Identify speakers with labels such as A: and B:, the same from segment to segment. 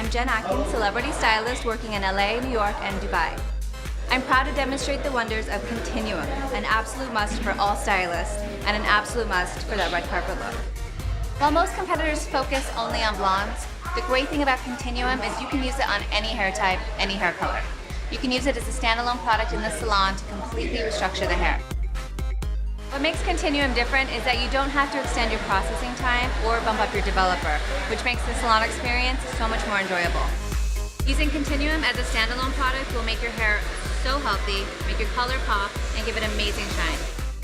A: I'm Jen Atkin, celebrity stylist working in LA, New York, and Dubai. I'm proud to demonstrate the wonders of Continuum, an absolute must for all stylists and an absolute must for that red carpet look. While most competitors focus only on blondes, the great thing about Continuum is you can use it on any hair type, any hair color. You can use it as a standalone product in the salon to completely restructure the hair. What makes Continuum different is that you don't have to extend your processing time or bump up your developer, which makes the salon experience so much more enjoyable. Using Continuum as a standalone product will make your hair so healthy, make your color pop, and give it amazing shine.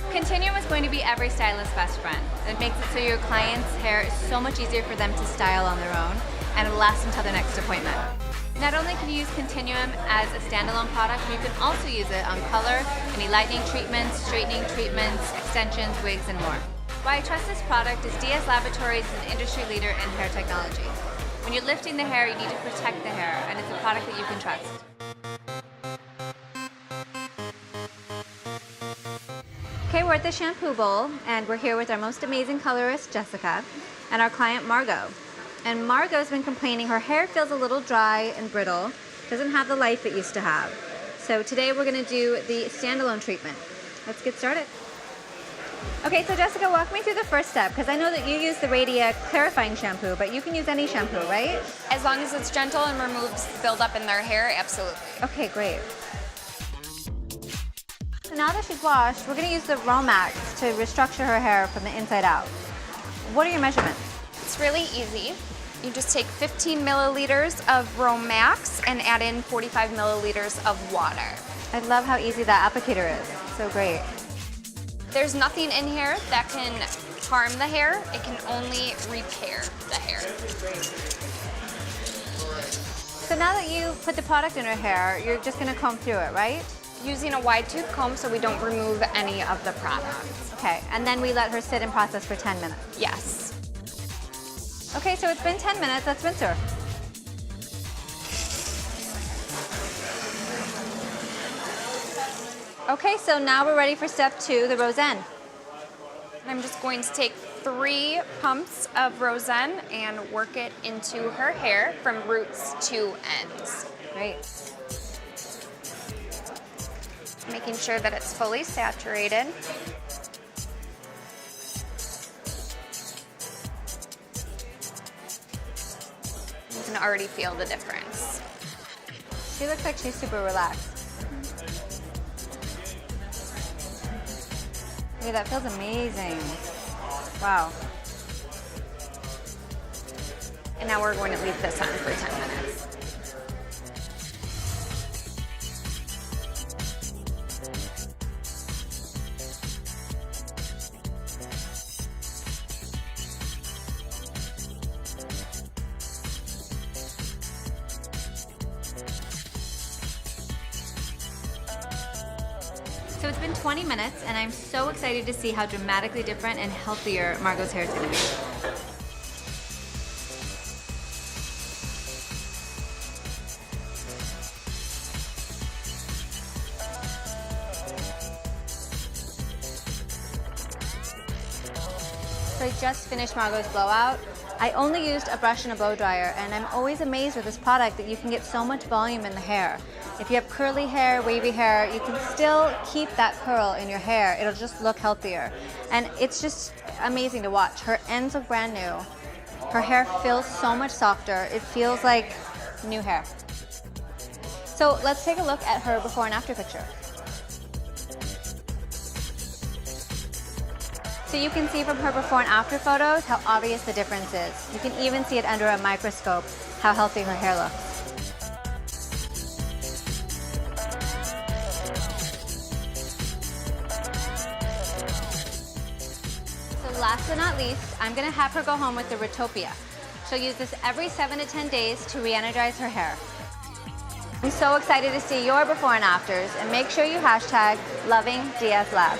A: Continuum is going to be every stylist's best friend. It makes it so your client's hair is so much easier for them to style on their own, and it'll last until their next appointment. Not only can you use Continuum as a standalone product, you can also use it on color, any lightening treatments, straightening treatments, extensions, wigs, and more. Why I trust this product is DS Laboratories is an industry leader in hair technology. When you're lifting the hair, you need to protect the hair, and it's a product that you can trust. Okay, we're at the shampoo bowl, and we're here with our most amazing colorist, Jessica, and our client, Margot. And Margot's been complaining her hair feels a little dry and brittle, doesn't have the life it used to have. So today we're going to do the standalone treatment. Let's get started. Okay, so Jessica, walk me through the first step, because I know that you use the Radia clarifying shampoo, but you can use any shampoo, right?
B: As long as it's gentle and removes buildup in their hair, absolutely.
A: Okay, great. So now that she's washed, we're going to use the Romax to restructure her hair from the inside out. What are your measurements?
B: It's really easy. You just take 15 milliliters of Romax and add in 45 milliliters of water.
A: I love how easy that applicator is. So great.
B: There's nothing in here that can harm the hair. It can only repair the hair.
A: So now that you put the product in her hair, you're just going to comb through it, right?
B: Using a wide tooth comb so we don't remove any of the product.
A: Okay, and then we let her sit and process for 10 minutes.
B: Yes.
A: Okay, so it's been 10 minutes. Let's rinse her. Okay, so now we're ready for step 2, the Rosen.
B: I'm just going to take 3 pumps of Rosen and work it into her hair from roots to ends.
A: Great.
B: Making sure that it's fully saturated. You can already feel the difference.
A: She looks like she's super relaxed. Yeah, that feels amazing. Wow.
B: And now we're going to leave this on for 10 minutes.
A: So it's been 20 minutes, and I'm so excited to see how dramatically different and healthier Margot's hair is going to be. So I just finished Margot's blowout. I only used a brush and a blow dryer, and I'm always amazed with this product that you can get so much volume in the hair. If you have curly hair, wavy hair, you can still keep that curl in your hair. It'll just look healthier. And it's just amazing to watch. Her ends look brand new. Her hair feels so much softer. It feels like new hair. So let's take a look at her before and after picture. So you can see from her before and after photos how obvious the difference is. You can even see it under a microscope, how healthy her hair looks. So last but not least, I'm gonna have her go home with the Retopia. She'll use this every 7 to 10 days to re-energize her hair. I'm so excited to see your before and afters, and make sure you hashtag LovingDSLab.